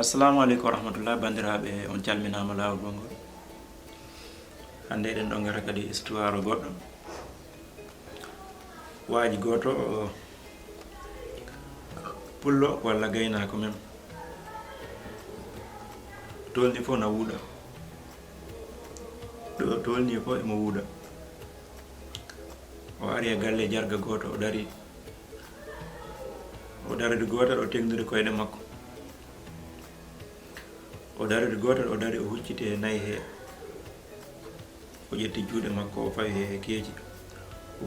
Assalamu alaikum warahmatullahi bandiraɓe on calminama lawol gongol. Hande eɗen ɗo gara kadi histoire goɗɗo waji goto pullo walla gaynako mem tolni fof na wuuɗa ɗo tolni fof emo wuuɗa. O ari e galle jarga goto o daridi gotal o tegnude koyɗe makko o daride gotal o dari o hucciti e nayi he o ƴetti juuɗe makko o fawi he keeci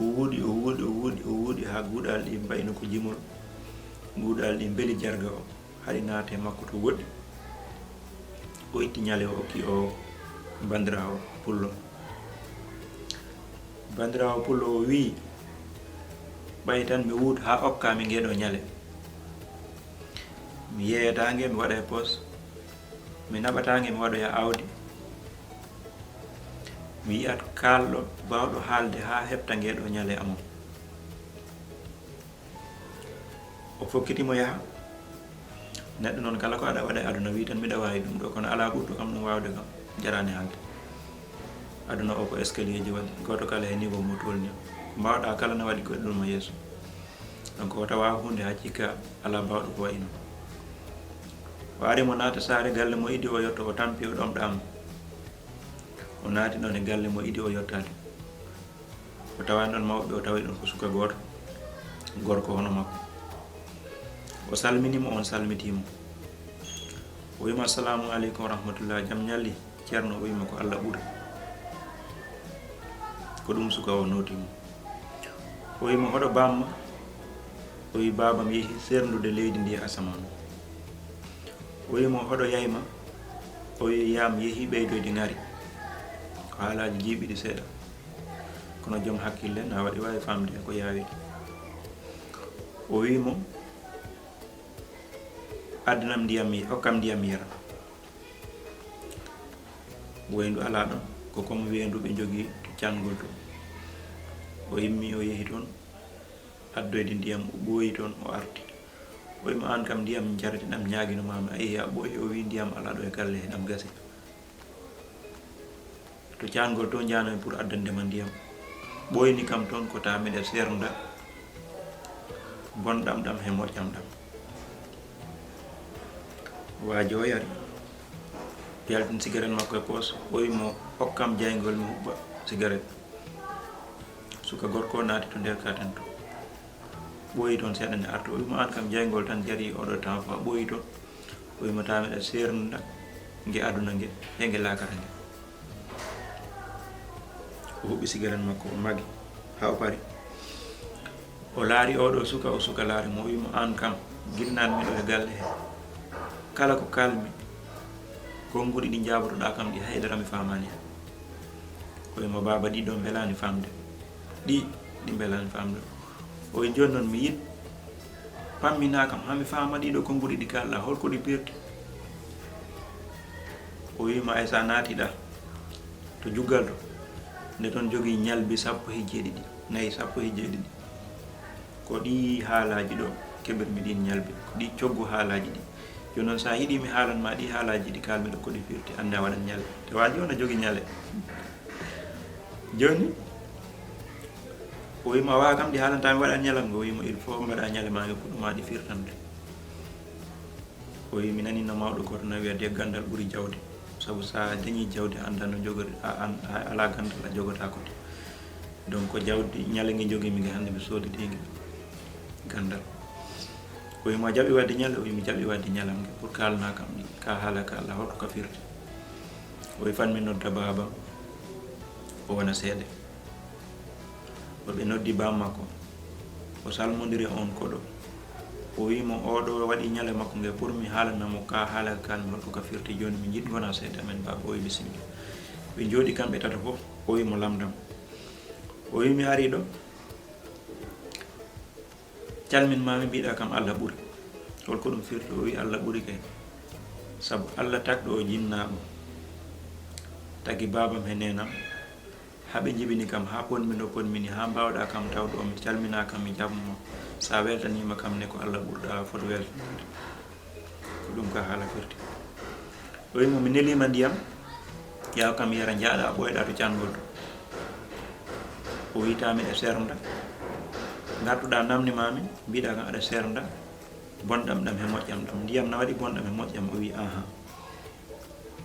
o wuuɗi ha guuɗal ɗi mbayno ko jimol guuɗal ɗi beeli jarga o haɗi naate makko to woɗɗi o itti ñale o okki o bandirawo pullo o wi ɓay tan mi wuut ha okkami ngeɗo ñale mi yeeyatangue mi waɗa e poos mi naɓatangue mi waɗoya awdi mi yiyat kalɗo bawɗo haalde ha heɓta ngeɗo ñale amon. O fokkitimo yaaha neɗɗo noon kala ko aɗa waɗa e aduna wi tan miɗa wawi ɗum ɗo kono ala ɓurɗo kam ɗum wawde kam jarani haalde. Aduna o ko escalier ji waɗi goto kala e niveau mo tolni ko mbawɗa kala ne waɗi goɗɗum yeeso, donc o tawa hunde ha cikka ala bawɗo ko wayi noon. O ari mo naata saare galle mo idi o yetto o tampi o ɗomɗama o naati ɗon e galle mo idi o yettade o tawani ɗon mawɓe o tawi ɗon ko suka goto gorko hono makko. O salminimo on salmitimo o wima assalamu aleykum wa rahmatullah, jaam ñalli ceerno. O wima ko Allah ɓuuri, ko ɗum suka o notimo. O wima hoɗo bamma? O wi babam yeehi serndude leydi ndi e asamanu. O wimo hoɗo yayma? O wi yam yeehi ɓeydoyde ngari. Ko haalaji jiiɓiɗi seeɗa kono joom hakkille na waɗi wawi famde ko yaawi. O wimo addunam ndiyam hokkam ndiyam yara. Woyndu ala ɗon ko comme weyndu ɓe jogui to cangol to. O yimmi o yeehi toon addoyde ndiyam o ɓooyi toon o arti. O wima an kam ndiyam jaratiɗam ñaguinomama a yeehi a ɓooyi. O wi ndiyam ala ɗo e galle heɗam gasi to cangol to janomi pour addandema ndiyam. ɓoyni kam toon ko ta miɗe sernda bonɗam ɗam he moƴƴam ɗam. Waaji o yari yaltin cigarette makko e poos o wimo hokkam jaygol mi huɓɓa cigarette. Suka gorko naati to nder katen to ɓooyi toon seeɗa nde arta. O wima an kam jaygol tan jari oɗo temps fa ɓooyi toon. O wima ta miɗa sernda nge aduna nge e nge lakara nge. O huɓɓi cigarette makko o magi ha o pari o laari oɗo suka o suka laari mo. O wimo an kam guinnanmi ɗo e galle he kala ko kalmi konngudi ɗi jabotoɗa kam ɗi haydara mi famani hen. O wima baba ɗiɗo belani famde, ɗi belani famde. O wi joni noon mi yid pammina kam hami fama ɗiɗo konngudi ɗi kalɗa holko ɗi pirti. O wima ay sa naatiɗa to juggal to nde toon jogui ñalbi 17 nayi 17 ko ɗi haalaji ɗo keɓirmi ɗin ñalbi, ko ɗi coggu haalaji ɗi. Joni noon sa yiiɗi mi haalanma ɗi haalaji ɗi kalmiɗo ko ɗi firti ande a waɗan ñale. Te waji on a jogui ñale joni. O wima wawa kam ɗi haalantami waɗan ñalam. O wima il faut mbaɗa ñale ma puɗɗoma ɗi firtande. O wi mi nani no mawɗo goto no wiya de gandal ɓuuri jawde, saabu sa dañi jawdi anda no jogori ala gandal a jogota ko. Donc jawdi ñale nge joguimi nge hande mi soodidingue gandal. O wima jaɓi wadde ñale? O wi mi jaɓi wadde ñalam nge pour kalna kam ɗi ka haala ka Allah holko ka firti. O wi fan mi nodda babam o wona seeɗe. O ɓe noddi bammakko o salmodiri on koɗo. O wimo oɗo waɗi ñale makko nge pour mi haalanamo ka haala kalmi holko ka firti. Joni mi jiɗ gona seeɗe amen baba. O wi bisimilla. ɓe jooɗi kamɓe tato fof. O wimo lamdam. O wi mi ari ɗo calminmami mbiɗa kam Allah ɓuuri, holko ɗum firti? O wi Allah ɓuuri kay saabu Allah tagɗo o jinnaɓo tagi babam he nenam haɓe jibini kam ha ponmi no ponmini ha mbawɗa kam tawɗo o mi calmina kam mi jaɓmo sa weltanima kam ne ko Allah ɓurɗa foti weltanade. ɗum ko haala firti. O wimo mi nelima ndiyam yaw kam yara jaaɗa ɓoyɗa to cangol to. O wita miɗa sernda, gartuɗa namdimami mbiɗa kam aɗa sernda bonɗam ɗam he moƴƴam ɗam, ndiyam na waɗi bonɗam he moƴƴam? O wi ahan.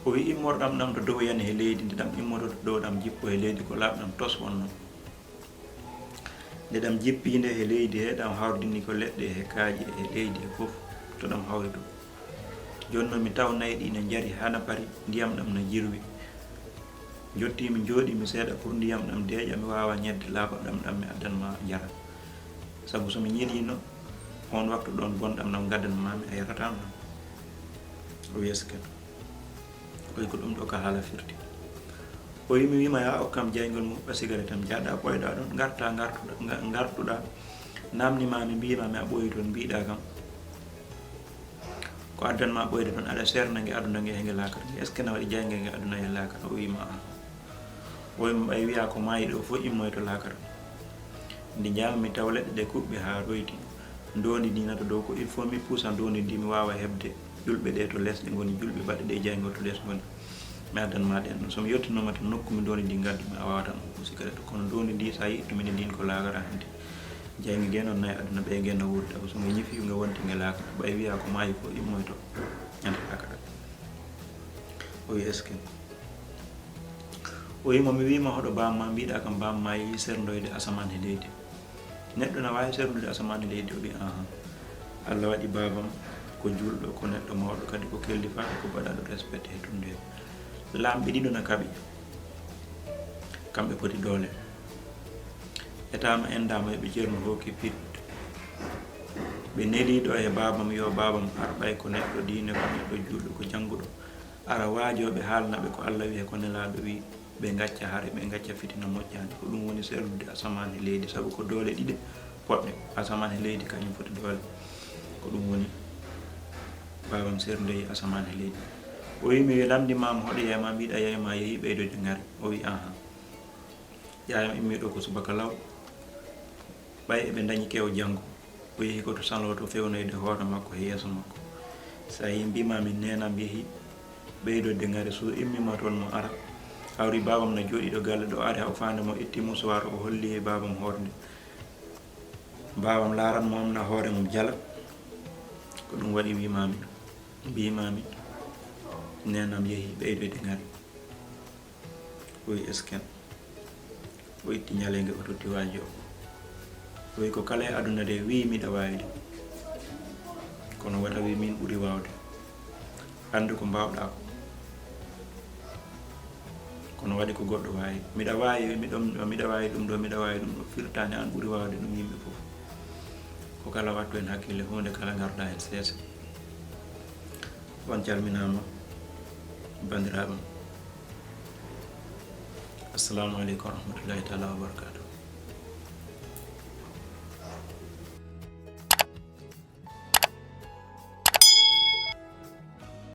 O wi immorɗam ɗam to dow yani he leydi, nde ɗam immoto to dow ɗam jippo he leydi ko laaɓɗam tos wonno. Nde ɗam jippinde he leydi he ɗam hawrdini ko leɗɗe he kaaji e leydi e fof to ɗam hawri ɗum. Joni noon mi tawnayi ɗi ne jari hana pari, ndiyam ɗam no jirwi. Jottimi jooɗimi seeɗa pour ndiyam ɗam deeƴa, mi wawa ñedde laaɓaɗam ɗam mi addanma jara. Sabu somi ñirino on waktu ɗon bonɗam ɗam gaddanmami a yaratama ɗam. O wiyesken koy ko ɗum ɗo ko haala firti. O wi mi wima ya okkam jaygol mum ɓa cigarette am jaaɗa ɓoyɗa ɗon, gartuɗa namdimami mbimami a ɓoyi toon, mbiɗa kam ko addanma ɓoyde toon aɗa serna nge aduna nge henge lakara nge, est ce que na waɗi jayge nge aduna e lakara? O wima an. O wima ɓay wiya ko maayi ɗo fof immoy to lakara. Nde jammi taw leɗɗe ɗe kuɓɓe ha royti, ndondi ndi nata dow ko il faut mi puusa ndondi ndi mi wawa hebde julɓe ɗe to less ɗe goni, julɓe baɗɗe ɗe jaygol to less goni, mi addanma ɗen ɗon. somi yettinoma tan nokkumi ndondi ndi gaddumi a wawata ɗum cigarette. Kono ndondi ndi sa yittumini ndin ko lakara hande, jayge ge noon nayi aduna ɓe ge no wurda. Somo ñifi nge wonti nge lakara, ɓay wiya ko maayi fof immoy to ñande lakara. O wi est ce que o wima mi wima hoɗo bamma, mbiɗa kam bamma yeehi serdoyde asaman e leydi. Neɗɗo na wawi serdude asaman e leydi? O wi ahan. Allah waɗi babam ko julɗo, ko neɗɗo mawɗo, kadi ko kellifaɗo, ko baɗaɗo respecté e tunde he. Lamɓe ɗiɗo na kaɓi, kamɓe poti doole, etama endama yoɓe ceerno hokki pit. Ɓe neliɗo e babam yo babam ar ɓay ko neɗɗo diine, ko neɗɗo julɗo, ko jangguɗo, ara waajoɓe haalnaɓe ko Allah wi e ko nelaɗo wi, ɓe gacca haare, ɓe gacca fitina moƴƴani. Ko ɗum woni serdude asaman e leydi, saabu ko doole ɗiɗi poɗɗe, asaman e leydi kañum foti doole. Ko ɗum woni babam serdoyi asaman e leydi. O wi mi lamdimama hoɗo yeyma, mbiɗa yeyma yeehi ɓeydoyde ngari. O wi ahan. Yayam immi ɗo ko subaka law, ɓay eɓe dañi kewo janggo. O yeehi koto salo to fewnoyde hoore makko e yeeso makko. Sa yi mbimami nenam yeehi ɓeydoyde ngari, so immima toon mo ara hawri babam no jooɗiɗo galle ɗo, ari haw fande mo itti musuwar o holli e babam horde, babam laran momna hoore mum jala. Ko ɗum waɗi mbimami nenam yeehi ɓeydoyde ngari. O wi esken, o itti ñalenge o totti waaji o. O wi ko kala e aduna de wi miɗa wawi de, kono wata wi min ɓuuri wawde. Andu ko mbawɗa ko, kono waɗi ko goɗɗo wawi. Miɗa wawi miɗa wawi ɗum ɗo, miɗa wawi ɗum ɗo, firtani an ɓuuri wawde ɗum yimɓe fof. Ko kala wattu hen hakkille, hunde kala garda hen seesa. On calminama bandiraɓam. Assalamu aleykum wa rahmatullahi taala wa barakatuh.